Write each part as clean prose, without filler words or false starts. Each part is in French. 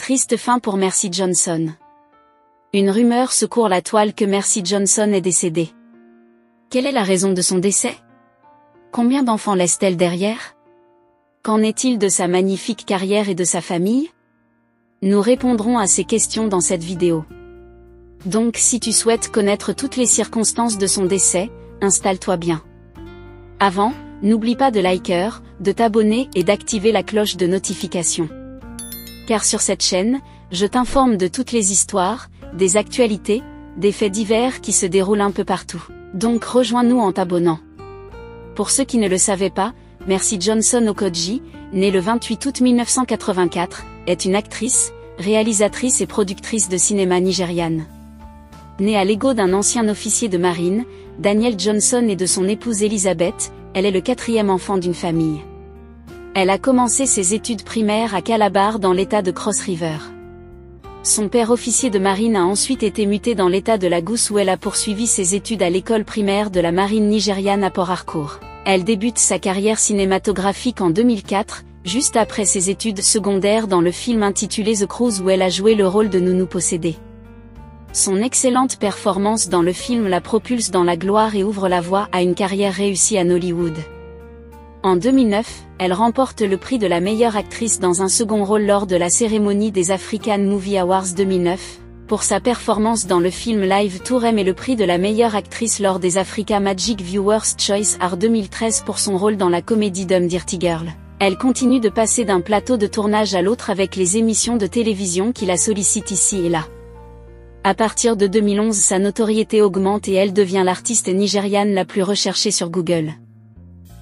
Triste fin pour Mercy Johnson. Une rumeur secourt la toile que Mercy Johnson est décédée. Quelle est la raison de son décès? Combien d'enfants laisse-t-elle derrière? Qu'en est-il de sa magnifique carrière et de sa famille? Nous répondrons à ces questions dans cette vidéo. Donc si tu souhaites connaître toutes les circonstances de son décès, installe-toi bien. Avant, n'oublie pas de liker, de t'abonner et d'activer la cloche de notification. Car sur cette chaîne, je t'informe de toutes les histoires, des actualités, des faits divers qui se déroulent un peu partout. Donc rejoins-nous en t'abonnant. Pour ceux qui ne le savaient pas, Mercy Johnson Okoji, née le 28 août 1984, est une actrice, réalisatrice et productrice de cinéma nigériane. Née à l'ego d'un ancien officier de marine, Daniel Johnson et de son épouse Elizabeth, elle est le 4e enfant d'une famille. Elle a commencé ses études primaires à Calabar dans l'état de Cross River. Son père officier de marine a ensuite été muté dans l'état de Lagos où elle a poursuivi ses études à l'école primaire de la marine nigériane à Port Harcourt. Elle débute sa carrière cinématographique en 2004, juste après ses études secondaires dans le film intitulé The Cruise où elle a joué le rôle de Nounou possédée. Son excellente performance dans le film la propulse dans la gloire et ouvre la voie à une carrière réussie à Nollywood. En 2009, elle remporte le prix de la meilleure actrice dans un second rôle lors de la cérémonie des African Movie Awards 2009, pour sa performance dans le film Live Tour M et le prix de la meilleure actrice lors des Africa Magic Viewers Choice Awards 2013 pour son rôle dans la comédie Dumb Dirty Girl. Elle continue de passer d'un plateau de tournage à l'autre avec les émissions de télévision qui la sollicitent ici et là. À partir de 2011, sa notoriété augmente et elle devient l'artiste nigériane la plus recherchée sur Google.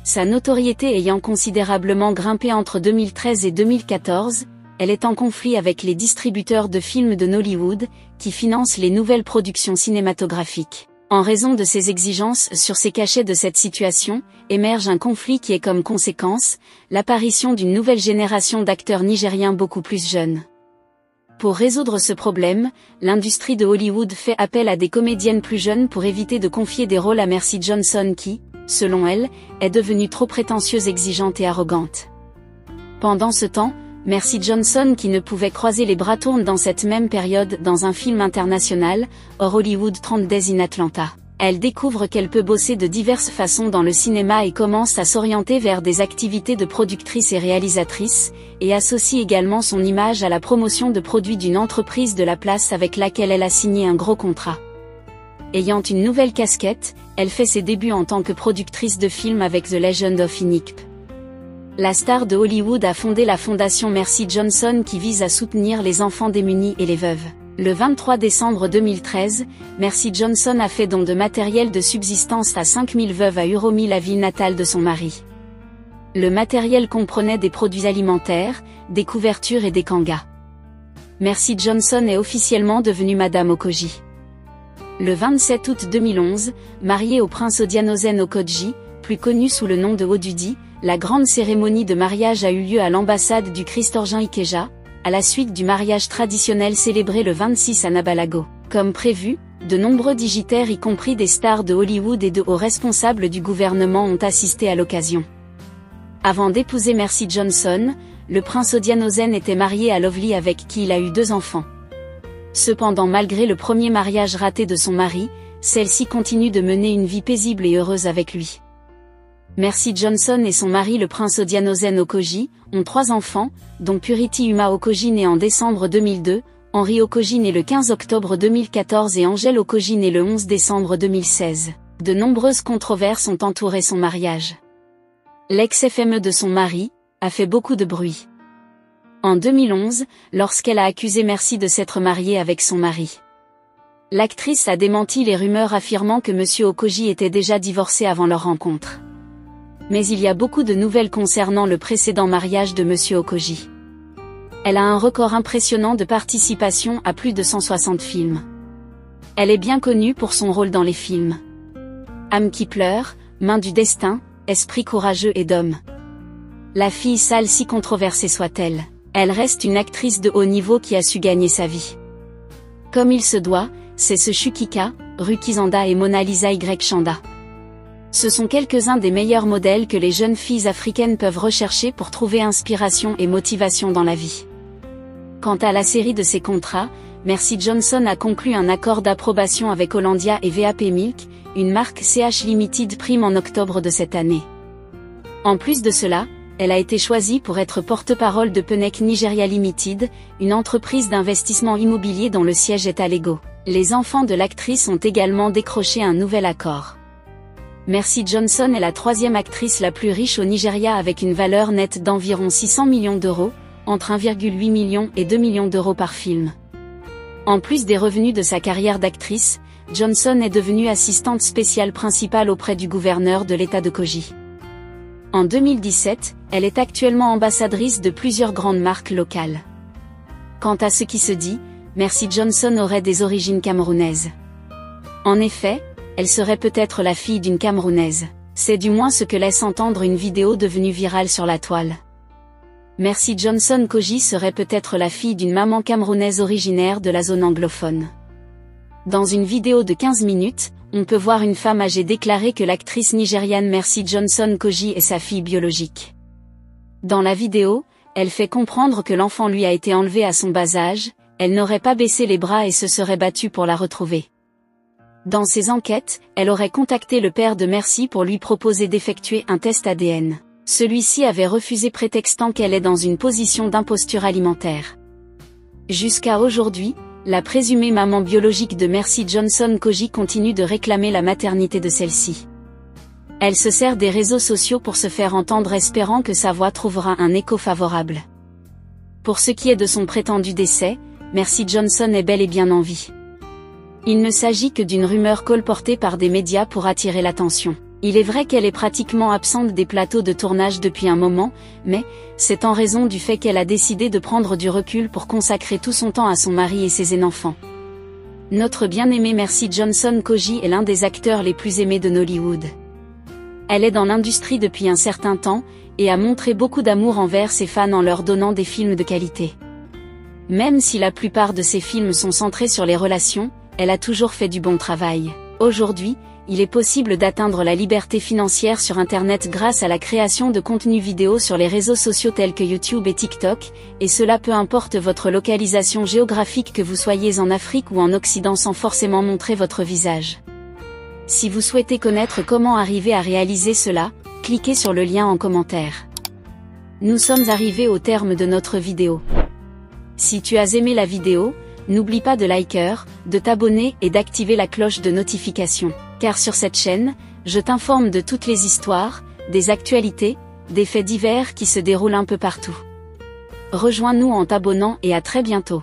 Sa notoriété ayant considérablement grimpé entre 2013 et 2014, elle est en conflit avec les distributeurs de films de Nollywood, qui financent les nouvelles productions cinématographiques. En raison de ses exigences sur ses cachets de cette situation, émerge un conflit qui est comme conséquence, l'apparition d'une nouvelle génération d'acteurs nigériens beaucoup plus jeunes. Pour résoudre ce problème, l'industrie de Hollywood fait appel à des comédiennes plus jeunes pour éviter de confier des rôles à Mercy Johnson qui, selon elle, est devenue trop prétentieuse, exigeante et arrogante. Pendant ce temps, Mercy Johnson qui ne pouvait croiser les bras tourne dans cette même période dans un film international, Or Hollywood 30 Days in Atlanta. Elle découvre qu'elle peut bosser de diverses façons dans le cinéma et commence à s'orienter vers des activités de productrice et réalisatrice, et associe également son image à la promotion de produits d'une entreprise de la place avec laquelle elle a signé un gros contrat. Ayant une nouvelle casquette, elle fait ses débuts en tant que productrice de films avec The Legend of Inikp. La star de Hollywood a fondé la fondation Mercy Johnson qui vise à soutenir les enfants démunis et les veuves. Le 23 décembre 2013, Mercy Johnson a fait don de matériel de subsistance à 5000 veuves à Uromi, la ville natale de son mari. Le matériel comprenait des produits alimentaires, des couvertures et des kangas. Mercy Johnson est officiellement devenue Madame Okoji. Le 27 août 2011, mariée au prince Odianozen Okoji, plus connu sous le nom de Odudi, la grande cérémonie de mariage a eu lieu à l'ambassade du Christ-Orient Ikeja, à la suite du mariage traditionnel célébré le 26 à Nabalago. Comme prévu, de nombreux dignitaires y compris des stars de Hollywood et de hauts responsables du gouvernement ont assisté à l'occasion. Avant d'épouser Mercy Johnson, le prince Odianozen était marié à Lovely avec qui il a eu 2 enfants. Cependant malgré le premier mariage raté de son mari, celle-ci continue de mener une vie paisible et heureuse avec lui. Mercy Johnson et son mari le prince Odianozen Okoji, ont 3 enfants, dont Purity Uma Okoji née en décembre 2002, Henry Okoji né le 15 octobre 2014 et Angel Okoji né le 11 décembre 2016. De nombreuses controverses ont entouré son mariage. L'ex-FME de son mari, a fait beaucoup de bruit. En 2011, lorsqu'elle a accusé Mercy de s'être mariée avec son mari. L'actrice a démenti les rumeurs affirmant que M. Okoji était déjà divorcé avant leur rencontre. Mais il y a beaucoup de nouvelles concernant le précédent mariage de M. Okoji. Elle a un record impressionnant de participation à plus de 160 films. Elle est bien connue pour son rôle dans les films Âme qui pleure, Main du destin, Esprit courageux et d'homme. La fille sale si controversée soit-elle, elle reste une actrice de haut niveau qui a su gagner sa vie. Comme il se doit, c'est ce Shukika, Rukizanda et Mona Lisa Y Chanda. Ce sont quelques-uns des meilleurs modèles que les jeunes filles africaines peuvent rechercher pour trouver inspiration et motivation dans la vie. Quant à la série de ses contrats, Mercy Johnson a conclu un accord d'approbation avec Hollandia et VAP Milk, une marque CH Limited Prime en octobre de cette année. En plus de cela, elle a été choisie pour être porte-parole de Pennec Nigeria Limited, une entreprise d'investissement immobilier dont le siège est à Lagos. Les enfants de l'actrice ont également décroché un nouvel accord. Mercy Johnson est la troisième actrice la plus riche au Nigeria avec une valeur nette d'environ 600 millions d'euros, entre 1,8 million et 2 millions d'euros par film. En plus des revenus de sa carrière d'actrice, Johnson est devenue assistante spéciale principale auprès du gouverneur de l'État de Kogi. En 2017, elle est actuellement ambassadrice de plusieurs grandes marques locales. Quant à ce qui se dit, Mercy Johnson aurait des origines camerounaises. En effet, elle serait peut-être la fille d'une Camerounaise. C'est du moins ce que laisse entendre une vidéo devenue virale sur la toile. Mercy Johnson Kogi serait peut-être la fille d'une maman camerounaise originaire de la zone anglophone. Dans une vidéo de 15 minutes, on peut voir une femme âgée déclarer que l'actrice nigériane Mercy Johnson Kogi est sa fille biologique. Dans la vidéo, elle fait comprendre que l'enfant lui a été enlevé à son bas âge, elle n'aurait pas baissé les bras et se serait battue pour la retrouver. Dans ses enquêtes, elle aurait contacté le père de Mercy pour lui proposer d'effectuer un test ADN. Celui-ci avait refusé prétextant qu'elle est dans une position d'imposture alimentaire. Jusqu'à aujourd'hui, la présumée maman biologique de Mercy Johnson Kogi continue de réclamer la maternité de celle-ci. Elle se sert des réseaux sociaux pour se faire entendre espérant que sa voix trouvera un écho favorable. Pour ce qui est de son prétendu décès, Mercy Johnson est bel et bien en vie. Il ne s'agit que d'une rumeur colportée par des médias pour attirer l'attention. Il est vrai qu'elle est pratiquement absente des plateaux de tournage depuis un moment, mais c'est en raison du fait qu'elle a décidé de prendre du recul pour consacrer tout son temps à son mari et ses enfants. Notre bien-aimée Mercy Johnson Kogi est l'un des acteurs les plus aimés de Nollywood. Elle est dans l'industrie depuis un certain temps, et a montré beaucoup d'amour envers ses fans en leur donnant des films de qualité. Même si la plupart de ses films sont centrés sur les relations, elle a toujours fait du bon travail. Aujourd'hui, il est possible d'atteindre la liberté financière sur Internet grâce à la création de contenus vidéo sur les réseaux sociaux tels que YouTube et TikTok, et cela peu importe votre localisation géographique, que vous soyez en Afrique ou en Occident, sans forcément montrer votre visage. Si vous souhaitez connaître comment arriver à réaliser cela, cliquez sur le lien en commentaire. Nous sommes arrivés au terme de notre vidéo. Si tu as aimé la vidéo, n'oublie pas de liker, de t'abonner et d'activer la cloche de notification. Car sur cette chaîne, je t'informe de toutes les histoires, des actualités, des faits divers qui se déroulent un peu partout. Rejoins-nous en t'abonnant et à très bientôt.